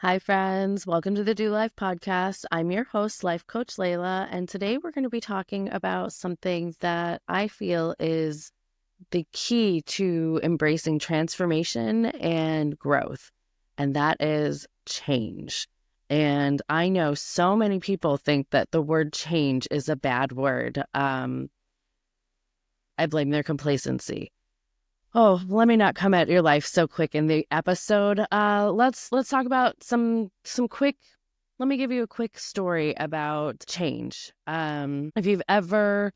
Hi, friends. Welcome to the Do Life podcast. I'm your host, Life Coach Layla, and today we're going to be talking about something that I feel is the key to embracing transformation and growth, and that is change. And I know so many people think that the word change is a bad word. I blame their complacency. Oh, let me not come at your life so quick in the episode. Let's talk about some quick. Let me give you a quick story about change. If you've ever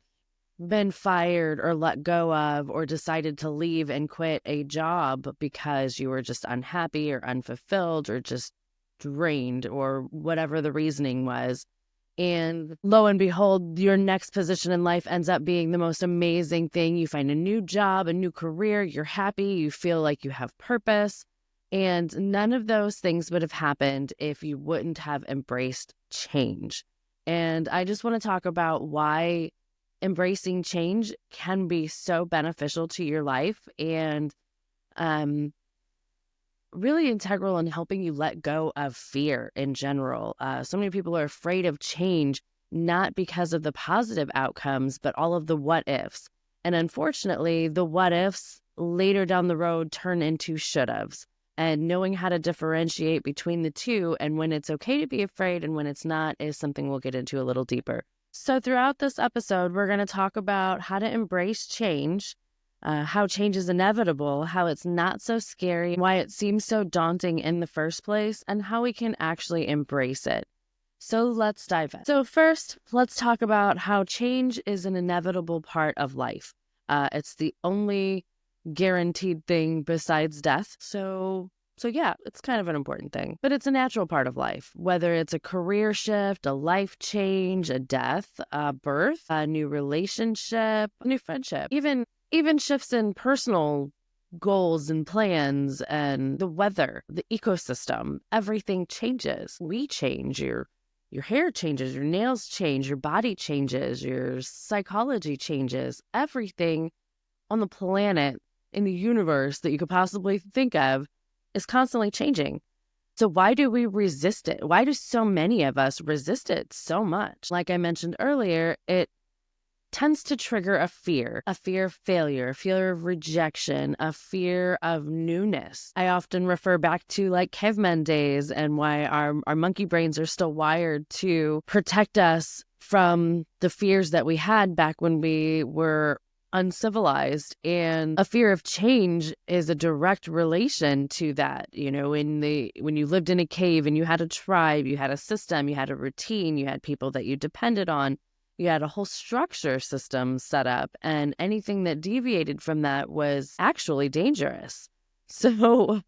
been fired or let go of or decided to leave and quit a job because you were just unhappy or unfulfilled or just drained or whatever the reasoning was, and lo and behold, your next position in life ends up being the most amazing thing. You find a new job, a new career, you're happy, you feel like you have purpose. And none of those things would have happened if you wouldn't have embraced change. And I just want to talk about why embracing change can be so beneficial to your life and um, really integral in helping you let go of fear in general. So many people are afraid of change, not because of the positive outcomes, but all of the what ifs. And unfortunately, the what ifs later down the road turn into should haves. And knowing how to differentiate between the two and when it's okay to be afraid and when it's not is something we'll get into a little deeper. So throughout this episode, we're going to talk about how to embrace change, how change is inevitable, how it's not so scary, why it seems so daunting in the first place, and how we can actually embrace it. So let's dive in. So first, let's talk about how change is an inevitable part of life. It's the only guaranteed thing besides death. So yeah, it's kind of an important thing, but it's a natural part of life, whether it's a career shift, a life change, a death, a birth, a new relationship, a new friendship, even shifts in personal goals and plans and the weather, the ecosystem, everything changes. We change. Your hair changes, your nails change, your body changes, your psychology changes. Everything on the planet, in the universe that you could possibly think of is constantly changing. So why do we resist it? Why do so many of us resist it so much? Like I mentioned earlier, it tends to trigger a fear of failure, a fear of rejection, a fear of newness. I often refer back to like caveman days and why our monkey brains are still wired to protect us from the fears that we had back when we were uncivilized. And a fear of change is a direct relation to that. When you lived in a cave and you had a tribe, you had a system, you had a routine, you had people that you depended on, you had a whole structure system set up, and anything that deviated from that was actually dangerous. So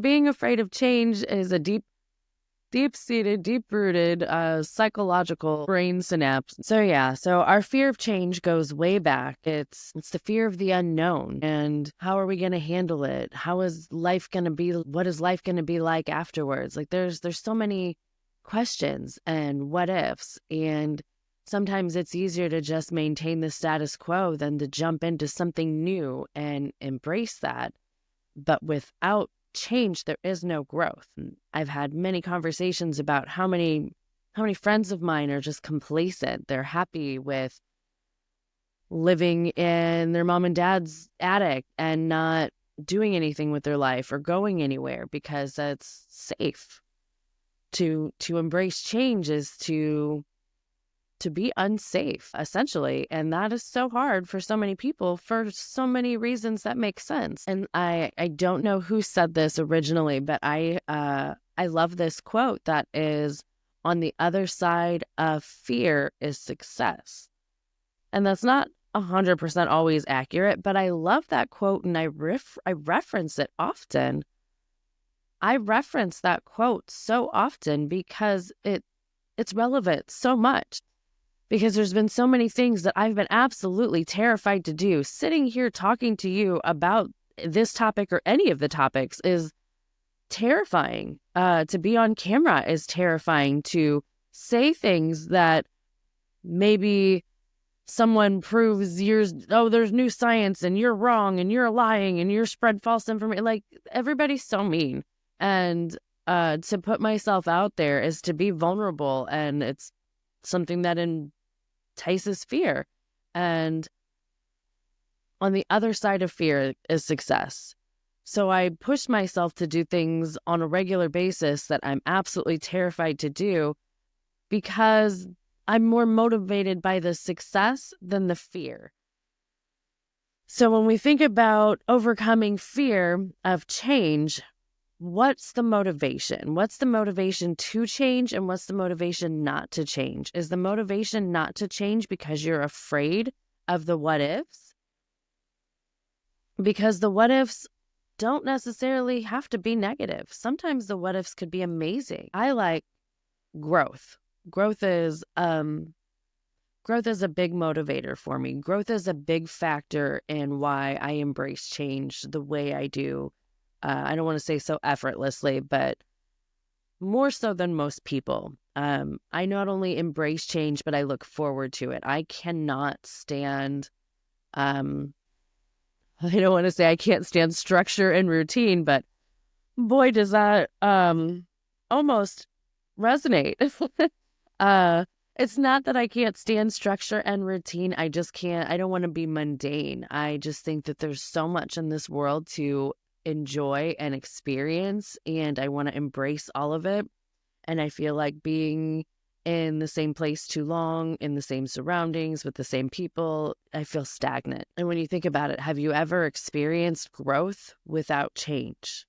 being afraid of change is a deep-seated, deep-rooted psychological brain synapse. So our fear of change goes way back. It's the fear of the unknown. And how are we going to handle it? How is life going to be? What is life going to be like afterwards? Like there's so many questions and what ifs. And sometimes it's easier to just maintain the status quo than to jump into something new and embrace that. But without change, there is no growth. I've had many conversations about how many friends of mine are just complacent. They're happy with living in their mom and dad's attic and not doing anything with their life or going anywhere because that's safe. To embrace change is to be unsafe, essentially. And that is so hard for so many people for so many reasons that make sense. And I don't know who said this originally, but I love this quote that is, on the other side of fear is success. And that's not 100% always accurate, but I love that quote and I reference it often. I reference that quote so often because it's relevant so much. Because there's been so many things that I've been absolutely terrified to do. Sitting here talking to you about this topic or any of the topics is terrifying. To be on camera is terrifying. To say things that maybe someone proves there's new science and you're wrong and you're lying and you're spread false information. Like, everybody's so mean. And to put myself out there is to be vulnerable, and it's something that entices fear. And on the other side of fear is success. So I push myself to do things on a regular basis that I'm absolutely terrified to do because I'm more motivated by the success than the fear. So when we think about overcoming fear of change, what's the motivation? What's the motivation to change, and what's the motivation not to change? Is the motivation not to change because you're afraid of the what ifs? Because the what ifs don't necessarily have to be negative. Sometimes the what ifs could be amazing. I like growth. Growth is a big motivator for me. Growth is a big factor in why I embrace change the way I do. I don't want to say so effortlessly, but more so than most people. I not only embrace change, but I look forward to it. I cannot stand, I don't want to say I can't stand structure and routine, but boy, does that almost resonate. uh, it's not that I can't stand structure and routine. I just can't. I don't want to be mundane. I just think that there's so much in this world to enjoy and experience, and I want to embrace all of it. And I feel like being in the same place too long, in the same surroundings, with the same people, I feel stagnant. And when you think about it, have you ever experienced growth without change?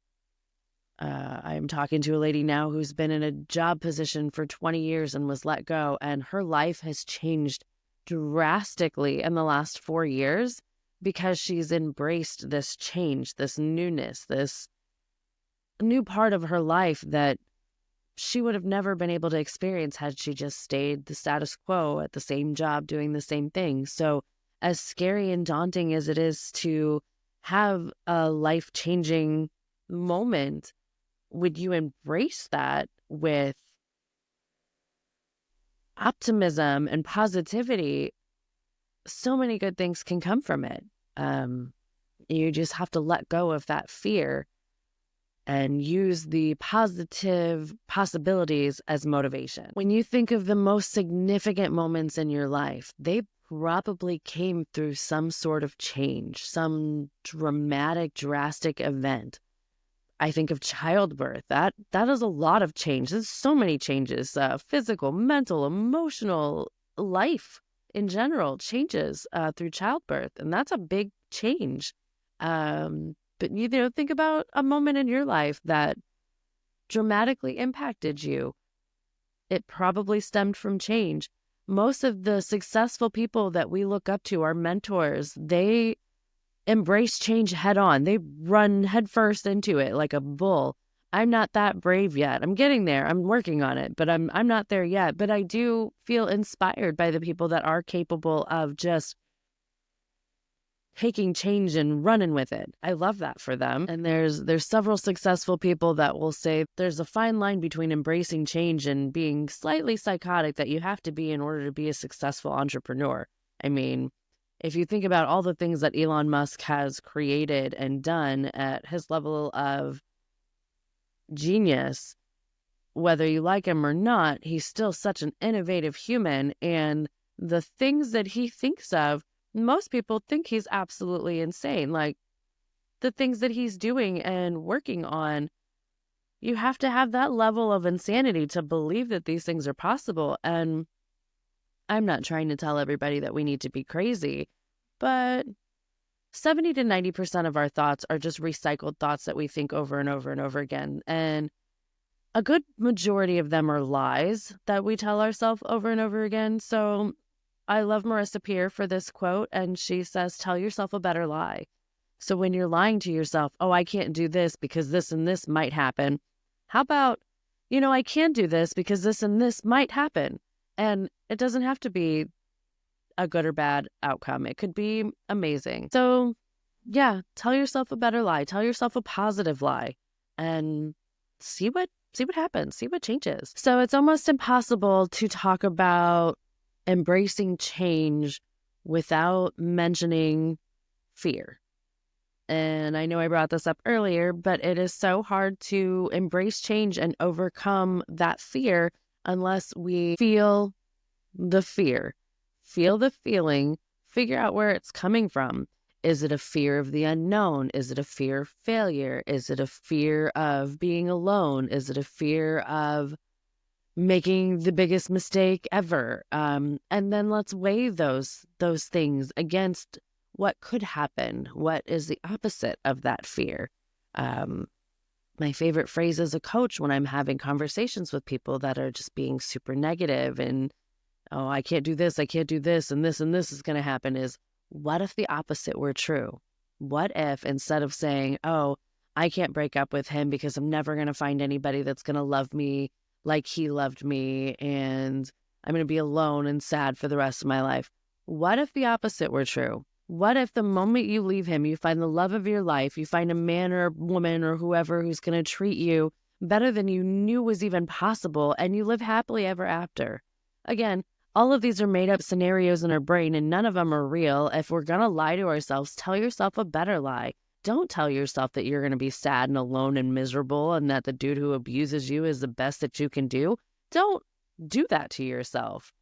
I'm talking to a lady now who's been in a job position for 20 years and was let go, and her life has changed drastically in the last 4 years because she's embraced this change, this newness, this new part of her life that she would have never been able to experience had she just stayed the status quo at the same job doing the same thing. So as scary and daunting as it is to have a life-changing moment, would you embrace that with optimism and positivity? So many good things can come from it. You just have to let go of that fear and use the positive possibilities as motivation. When you think of the most significant moments in your life, they probably came through some sort of change, some dramatic, drastic event. I think of childbirth. That is a lot of change. There's so many changes, physical, mental, emotional, life in general changes through childbirth. And that's a big change. But think about a moment in your life that dramatically impacted you. It probably stemmed from change. Most of the successful people that we look up to, our mentors, they embrace change head on. They run headfirst into it like a bull. I'm not that brave yet. I'm getting there. I'm working on it, but I'm not there yet. But I do feel inspired by the people that are capable of just taking change and running with it. I love that for them. And there's several successful people that will say there's a fine line between embracing change and being slightly psychotic that you have to be in order to be a successful entrepreneur. I mean, if you think about all the things that Elon Musk has created and done at his level of genius, whether you like him or not, he's still such an innovative human. And the things that he thinks of, most people think he's absolutely insane. Like the things that he's doing and working on, you have to have that level of insanity to believe that these things are possible. And I'm not trying to tell everybody that we need to be crazy, but 70 to 90% of our thoughts are just recycled thoughts that we think over and over and over again. And a good majority of them are lies that we tell ourselves over and over again. So I love Marissa Peer for this quote, and she says, tell yourself a better lie. So when you're lying to yourself, oh, I can't do this because this and this might happen. How about, I can do this because this and this might happen. And it doesn't have to be a good or bad outcome. It could be amazing. So yeah, tell yourself a better lie. Tell yourself a positive lie and see what happens, see what changes. So it's almost impossible to talk about embracing change without mentioning fear. And I know I brought this up earlier, but it is so hard to embrace change and overcome that fear unless we feel the fear, feel the feeling, figure out where it's coming from. Is it a fear of the unknown? Is it a fear of failure? Is it a fear of being alone? Is it a fear of making the biggest mistake ever? And then let's weigh those things against what could happen. What is the opposite of that fear? Um, my favorite phrase as a coach when I'm having conversations with people that are just being super negative and, oh, I can't do this, and this is going to happen, is what if the opposite were true? What if instead of saying, oh, I can't break up with him because I'm never going to find anybody that's going to love me like he loved me, and I'm going to be alone and sad for the rest of my life. What if the opposite were true? What if the moment you leave him, you find the love of your life, you find a man or a woman or whoever who's going to treat you better than you knew was even possible, and you live happily ever after? Again, all of these are made up scenarios in our brain, and none of them are real. If we're going to lie to ourselves, tell yourself a better lie. Don't tell yourself that you're going to be sad and alone and miserable and that the dude who abuses you is the best that you can do. Don't do that to yourself.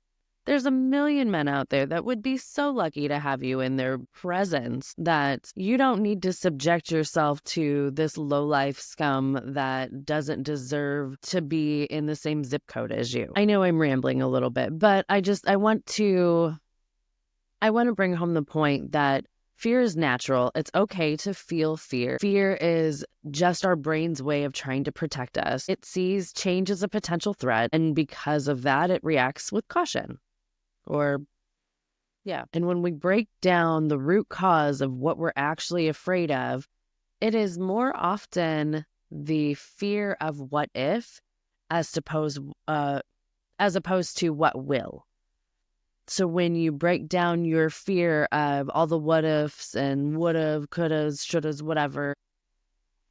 There's a million men out there that would be so lucky to have you in their presence that you don't need to subject yourself to this low-life scum that doesn't deserve to be in the same zip code as you. I know I'm rambling a little bit, but I want to bring home the point that fear is natural. It's okay to feel fear. Fear is just our brain's way of trying to protect us. It sees change as a potential threat, and because of that, it reacts with caution. And when we break down the root cause of what we're actually afraid of, it is more often the fear of what if as opposed to what will. So when you break down your fear of all the what ifs and would've, could've, should've, whatever,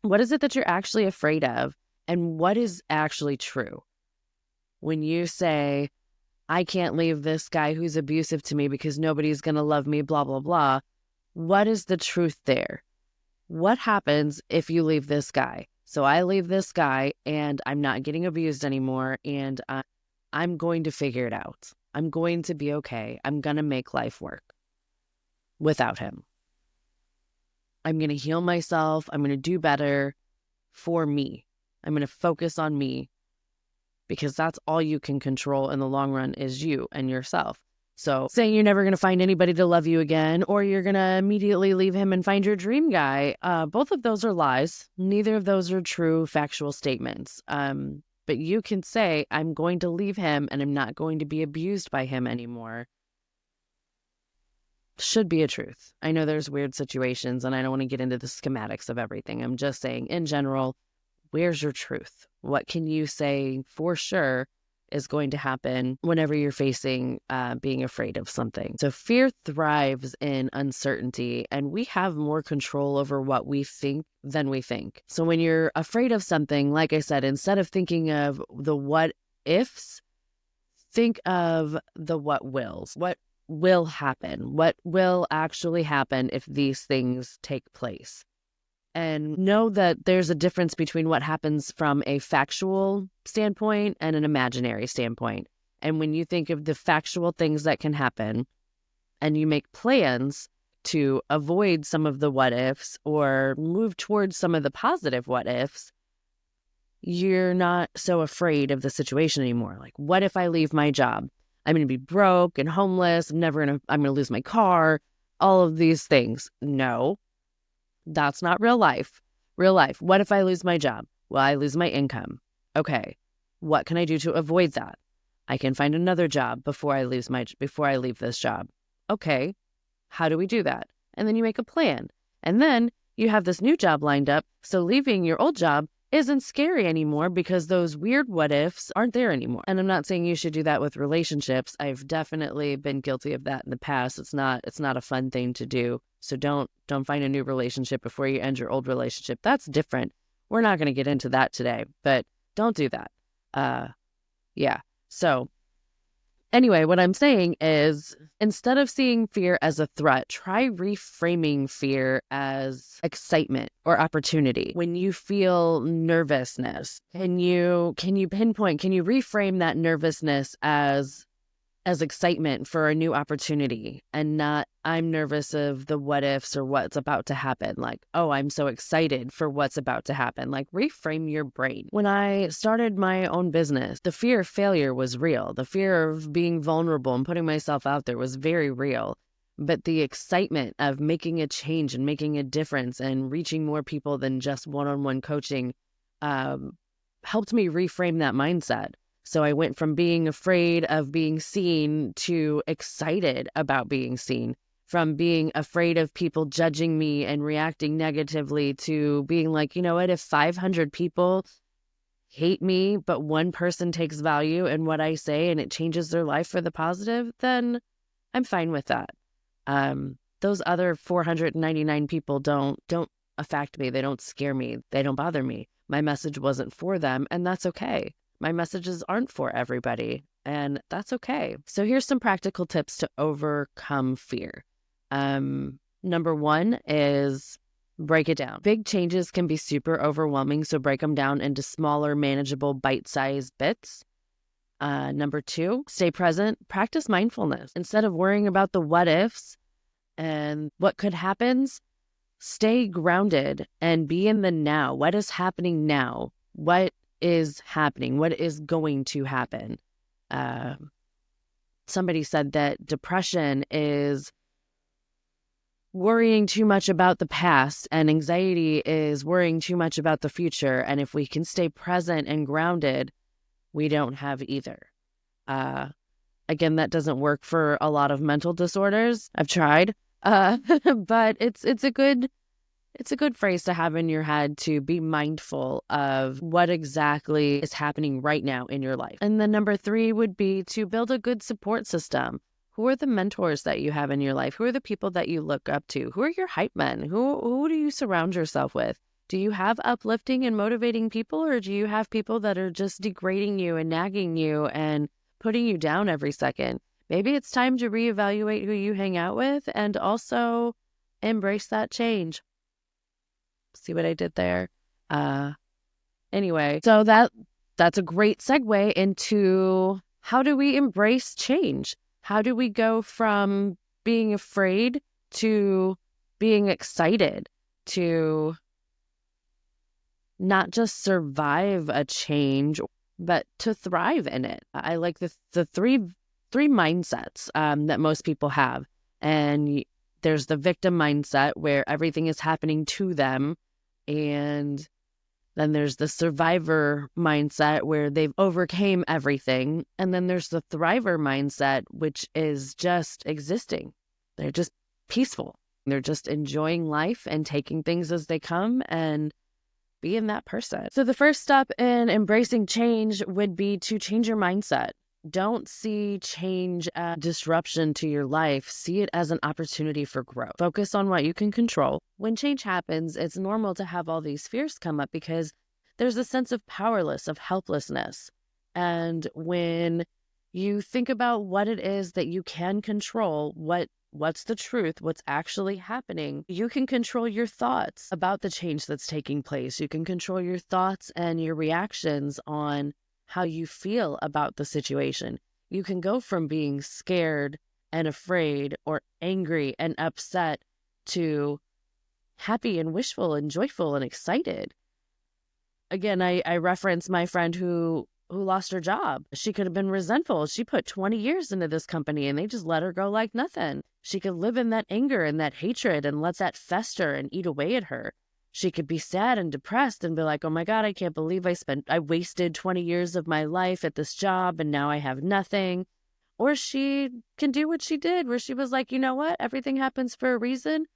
what is it that you're actually afraid of, and what is actually true? When you say, I can't leave this guy who's abusive to me because nobody's going to love me, blah, blah, blah. What is the truth there? What happens if you leave this guy? So I leave this guy and I'm not getting abused anymore, and I'm going to figure it out. I'm going to be okay. I'm going to make life work without him. I'm going to heal myself. I'm going to do better for me. I'm going to focus on me, because that's all you can control in the long run is you and yourself. So saying you're never going to find anybody to love you again, or you're going to immediately leave him and find your dream guy, both of those are lies. Neither of those are true factual statements. But you can say, I'm going to leave him and I'm not going to be abused by him anymore. Should be a truth. I know there's weird situations and I don't want to get into the schematics of everything. I'm just saying in general, where's your truth? What can you say for sure is going to happen whenever you're facing being afraid of something? So fear thrives in uncertainty, and we have more control over what we think than we think. So when you're afraid of something, like I said, instead of thinking of the what ifs, think of the what wills. What will happen? What will actually happen if these things take place? And know that there's a difference between what happens from a factual standpoint and an imaginary standpoint. And when you think of the factual things that can happen and you make plans to avoid some of the what ifs or move towards some of the positive what ifs, you're not so afraid of the situation anymore. Like, what if I leave my job? I'm going to be broke and homeless. I'm going to lose my car, all of these things. No. That's not real life. Real life. What if I lose my job? Well, I lose my income. Okay. What can I do to avoid that? I can find another job before I leave this job. Okay. How do we do that? And then you make a plan. And then you have this new job lined up. So leaving your old job isn't scary anymore because those weird what ifs aren't there anymore. And I'm not saying you should do that with relationships. I've definitely been guilty of that in the past. It's not a fun thing to do. So don't find a new relationship before you end your old relationship. That's different. We're not going to get into that today, but don't do that. Yeah. So Anyway, what I'm saying is, instead of seeing fear as a threat, try reframing fear as excitement or opportunity. When you feel nervousness, can you pinpoint, can you reframe that nervousness as excitement for a new opportunity, and not I'm nervous of the what ifs or what's about to happen. Like, oh, I'm so excited for what's about to happen. Like, reframe your brain. When I started my own business, the fear of failure was real. The fear of being vulnerable and putting myself out there was very real. But the excitement of making a change and making a difference and reaching more people than just one-on-one coaching helped me reframe that mindset. So I went from being afraid of being seen to excited about being seen, from being afraid of people judging me and reacting negatively to being like, you know what, if 500 people hate me, but one person takes value in what I say and it changes their life for the positive, then I'm fine with that. Those other 499 people don't affect me. They don't scare me. They don't bother me. My message wasn't for them, and that's okay. My messages aren't for everybody, and that's okay. So here's some practical tips to overcome fear. Number one is break it down. Big changes can be super overwhelming, so break them down into smaller, manageable, bite-sized bits. Number two, stay present. Practice mindfulness. Instead of worrying about the what ifs and what could happen, stay grounded and be in the now. What is happening now? What is happening? What is going to happen? Somebody said that depression is worrying too much about the past, and anxiety is worrying too much about the future. And if we can stay present and grounded, we don't have either. Again, that doesn't work for a lot of mental disorders. I've tried, but it's a good phrase to have in your head, to be mindful of what exactly is happening right now in your life. And then number three would be to build a good support system. Who are the mentors that you have in your life? Who are the people that you look up to? Who are your hype men? Who do you surround yourself with? Do you have uplifting and motivating people, or do you have people that are just degrading you and nagging you and putting you down every second? Maybe it's time to reevaluate who you hang out with and also embrace that change. See what I did there? Anyway, so that's a great segue into how do we embrace change? How do we go from being afraid to being excited, to not just survive a change, but to thrive in it? I like the three mindsets that most people have. And there's the victim mindset where everything is happening to them. And then there's the survivor mindset where they've overcame everything. And then there's the thriver mindset, which is just existing. They're just peaceful. They're just enjoying life and taking things as they come and being that person. So the first step in embracing change would be to change your mindset. Don't see change as disruption to your life. See it as an opportunity for growth. Focus on what you can control. When change happens, it's normal to have all these fears come up because there's a sense of powerlessness, of helplessness. And when you think about what it is that you can control, what's the truth, what's actually happening, you can control your thoughts about the change that's taking place. You can control your thoughts and your reactions on how you feel about the situation. You can go from being scared and afraid or angry and upset to happy and wishful and joyful and excited. Again, I reference my friend who lost her job. She could have been resentful. She put 20 years into this company and they just let her go like nothing. She could live in that anger and that hatred and let that fester and eat away at her. She could be sad and depressed and be like, oh my God, I can't believe I wasted 20 years of my life at this job and now I have nothing. Or she can do what she did, where she was like, you know what? Everything happens for a reason.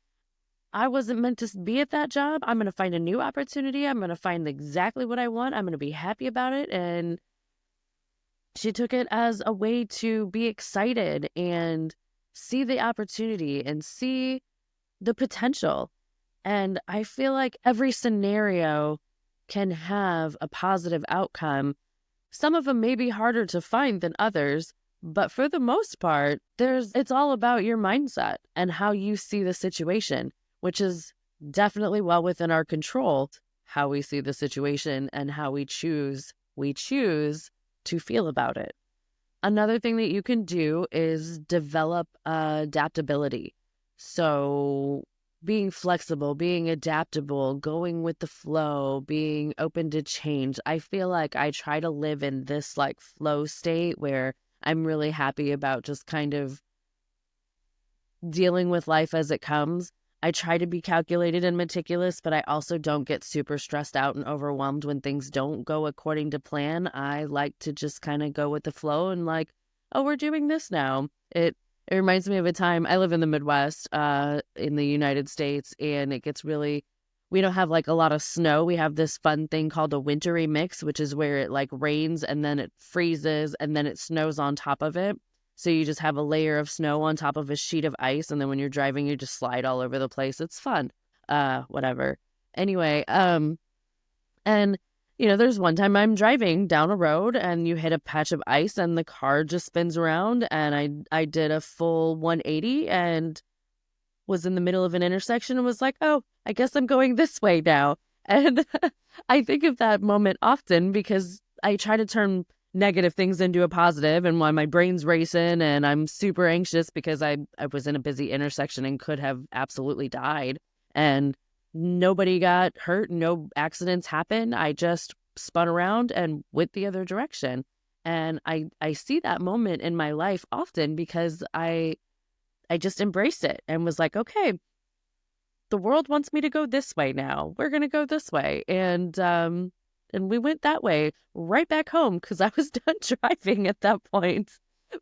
I wasn't meant to be at that job. I'm going to find a new opportunity. I'm going to find exactly what I want. I'm going to be happy about it. And she took it as a way to be excited and see the opportunity and see the potential. And I feel like every scenario can have a positive outcome. Some of them may be harder to find than others, But for the most part, it's all about your mindset and how you see the situation, which is definitely well within our control, how we see the situation and how we choose to feel about it. Another thing that you can do is develop adaptability. So being flexible, being adaptable, going with the flow, being open to change. I feel like I try to live in this like flow state where I'm really happy about just kind of dealing with life as it comes. I try to be calculated and meticulous, but I also don't get super stressed out and overwhelmed when things don't go according to plan. I like to just kind of go with the flow and like, oh, we're doing this now. It reminds me of a time I live in the Midwest, in the United States, and it gets really we don't have like a lot of snow. We have this fun thing called a wintry mix, which is where it like rains and then it freezes and then it snows on top of it. So you just have a layer of snow on top of a sheet of ice, and then when you're driving, you just slide all over the place. It's fun. Whatever. Anyway, and there's one time I'm driving down a road and you hit a patch of ice and the car just spins around, and I did a full 180 and was in the middle of an intersection and was like, oh, I guess I'm going this way now. And I think of that moment often because I try to turn negative things into a positive, and when my brain's racing and I'm super anxious because I was in a busy intersection and could have absolutely died, and nobody got hurt, no accidents happened. I just spun around and went the other direction. And I see that moment in my life often because I just embraced it and was like, okay, the world wants me to go this way now. We're going to go this way. And we went that way right back home because I was done driving at that point.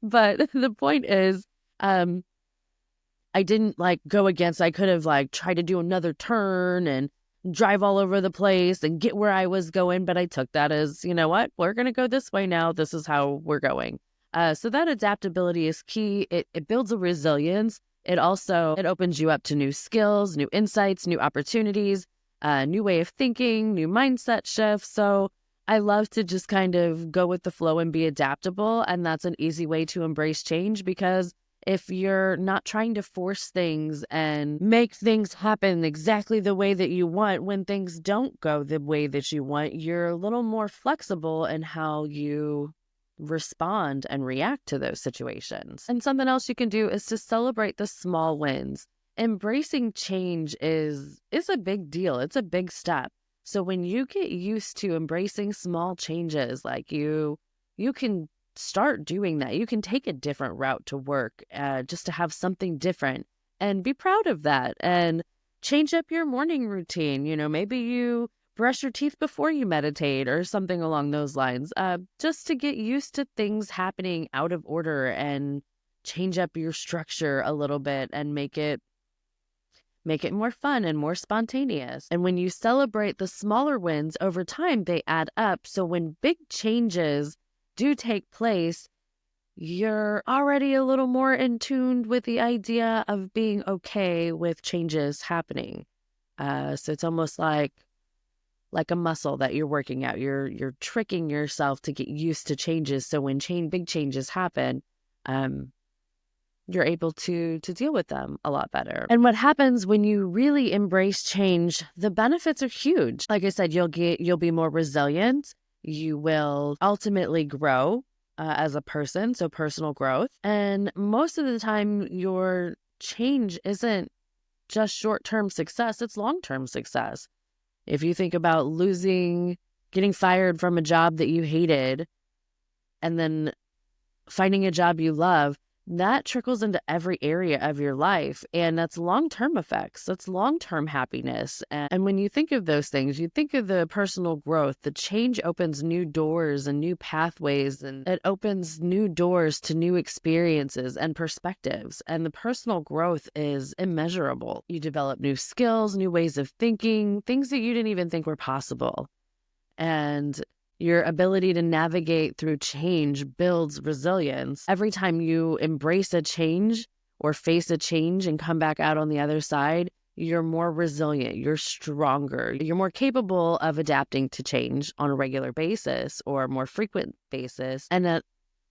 But the point is, I didn't like go against, I could have like tried to do another turn and drive all over the place and get where I was going. But I took that as, you know what, we're going to go this way now. This is how we're going. So that adaptability is key. It builds a resilience. It opens you up to new skills, new insights, new opportunities, new way of thinking, new mindset shifts. So I love to just kind of go with the flow and be adaptable. And that's an easy way to embrace change, because if you're not trying to force things and make things happen exactly the way that you want, when things don't go the way that you want, you're a little more flexible in how you respond and react to those situations. And something else you can do is to celebrate the small wins. Embracing change is a big deal. It's a big step. So when you get used to embracing small changes, like you can start doing that. You can take a different route to work, just to have something different and be proud of that, and change up your morning routine. Maybe you brush your teeth before you meditate or something along those lines, just to get used to things happening out of order and change up your structure a little bit and make it more fun and more spontaneous. And when you celebrate the smaller wins over time, they add up. So when big changes do take place, you're already a little more in tune with the idea of being okay with changes happening. So it's almost like a muscle that you're working out. You're tricking yourself to get used to changes. So when big changes happen, you're able to deal with them a lot better. And what happens when you really embrace change, the benefits are huge. Like I said, you'll be more resilient. You will ultimately grow as a person, so personal growth. And most of the time, your change isn't just short-term success, it's long-term success. If you think about getting fired from a job that you hated and then finding a job you love, that trickles into every area of your life. And that's long-term effects. That's long-term happiness. And when you think of those things, you think of the personal growth. The change opens new doors and new pathways, and it opens new doors to new experiences and perspectives. And the personal growth is immeasurable. You develop new skills, new ways of thinking, things that you didn't even think were possible. And your ability to navigate through change builds resilience. Every time you embrace a change or face a change and come back out on the other side, you're more resilient, you're stronger, you're more capable of adapting to change on a regular basis or more frequent basis. And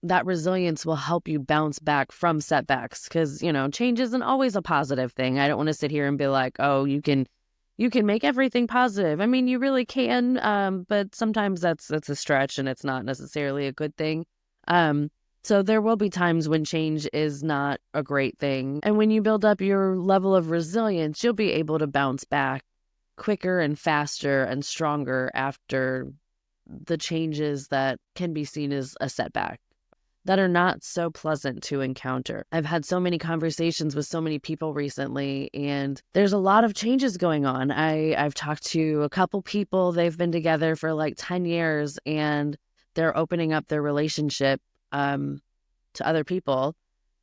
that resilience will help you bounce back from setbacks, because, change isn't always a positive thing. I don't want to sit here and be like, oh, you can make everything positive. I mean, you really can, but sometimes that's a stretch, and it's not necessarily a good thing. So there will be times when change is not a great thing. And when you build up your level of resilience, you'll be able to bounce back quicker and faster and stronger after the changes that can be seen as a setback, that are not so pleasant to encounter. I've had so many conversations with so many people recently, and there's a lot of changes going on. I've talked to a couple people, they've been together for like 10 years, and they're opening up their relationship to other people,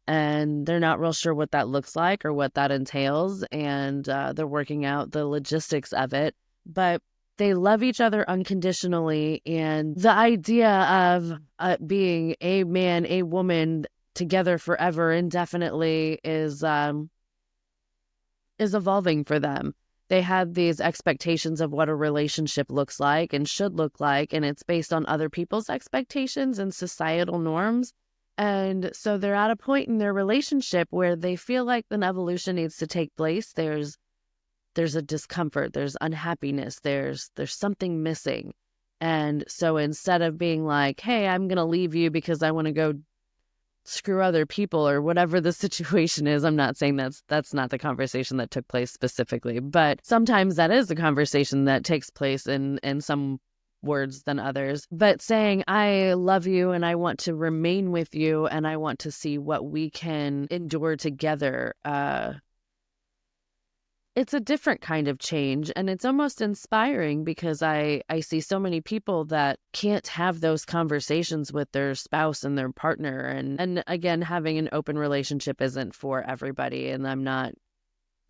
and they're not real sure what that looks like or what that entails, and they're working out the logistics of it. But they love each other unconditionally, and the idea of being a man, a woman together forever indefinitely is evolving for them. They have these expectations of what a relationship looks like and should look like, and it's based on other people's expectations and societal norms. And so they're at a point in their relationship where they feel like an evolution needs to take place. There's a discomfort, there's unhappiness, there's something missing. And so instead of being like, hey, I'm going to leave you because I want to go screw other people or whatever the situation is, I'm not saying that's not the conversation that took place specifically, but sometimes that is a conversation that takes place in some words than others. But saying, I love you and I want to remain with you and I want to see what we can endure together, it's a different kind of change, and it's almost inspiring because I see so many people that can't have those conversations with their spouse and their partner. And again, having an open relationship isn't for everybody, and I'm not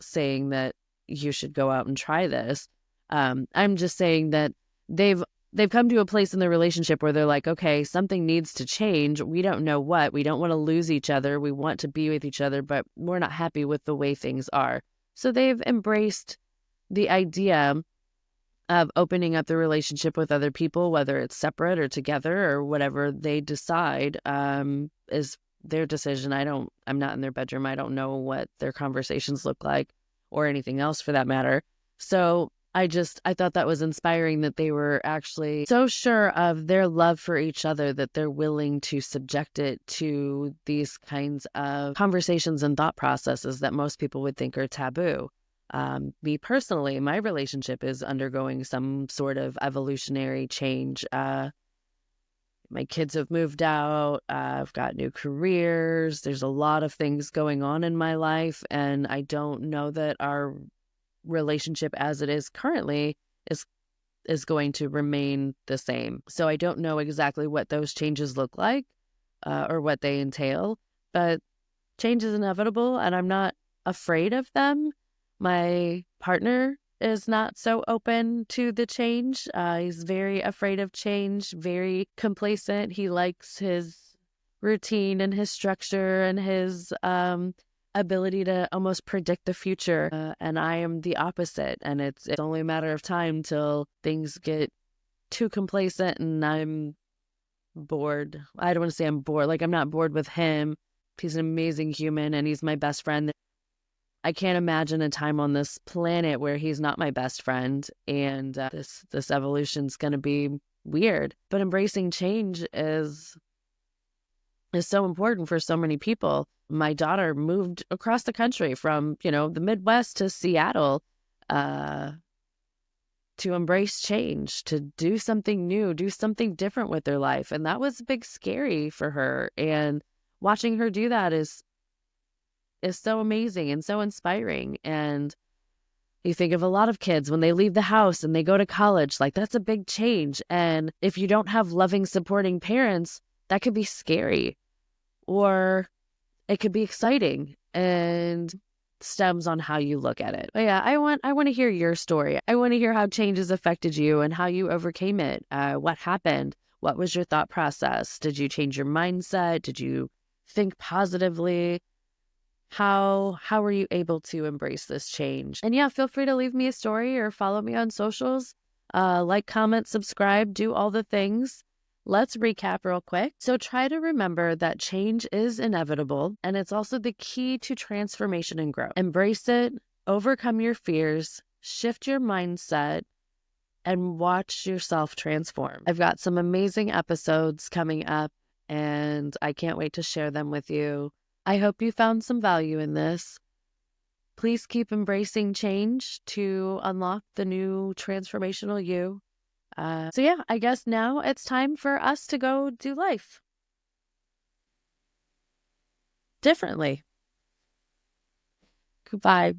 saying that you should go out and try this. I'm just saying that they've come to a place in their relationship where they're like, okay, something needs to change. We don't know what. We don't want to lose each other. We want to be with each other, but we're not happy with the way things are. So they've embraced the idea of opening up the relationship with other people, whether it's separate or together or whatever they decide, is their decision. I'm not in their bedroom. I don't know what their conversations look like or anything else for that matter. So I thought that was inspiring that they were actually so sure of their love for each other that they're willing to subject it to these kinds of conversations and thought processes that most people would think are taboo. Me personally, my relationship is undergoing some sort of evolutionary change. My kids have moved out. I've got new careers. There's a lot of things going on in my life, and I don't know that our relationship as it is currently is going to remain the same. So I don't know exactly what those changes look like or what they entail, but change is inevitable and I'm not afraid of them. My partner is not so open to the change. He's very afraid of change, very complacent. He likes his routine and his structure and his ability to almost predict the future. And I am the opposite. And it's only a matter of time till things get too complacent and I'm bored. I don't want to say I'm bored. Like, I'm not bored with him. He's an amazing human and he's my best friend. I can't imagine a time on this planet where he's not my best friend. And this evolution's going to be weird. But embracing change is so important for so many people. My daughter moved across the country from, the Midwest to Seattle to embrace change, to do something new, do something different with their life. And that was a big scary for her. And watching her do that is so amazing and so inspiring. And you think of a lot of kids when they leave the house and they go to college, like that's a big change. And if you don't have loving, supporting parents, that could be scary, or it could be exciting, and stems on how you look at it. But yeah, I want to hear your story. I want to hear how change has affected you and how you overcame it. What happened? What was your thought process? Did you change your mindset? Did you think positively? How were you able to embrace this change? And yeah, feel free to leave me a story or follow me on socials. Like, comment, subscribe, do all the things. Let's recap real quick. So try to remember that change is inevitable, and it's also the key to transformation and growth. Embrace it, overcome your fears, shift your mindset, and watch yourself transform. I've got some amazing episodes coming up, and I can't wait to share them with you. I hope you found some value in this. Please keep embracing change to unlock the new transformational you. So yeah, I guess now it's time for us to go do life differently. Goodbye.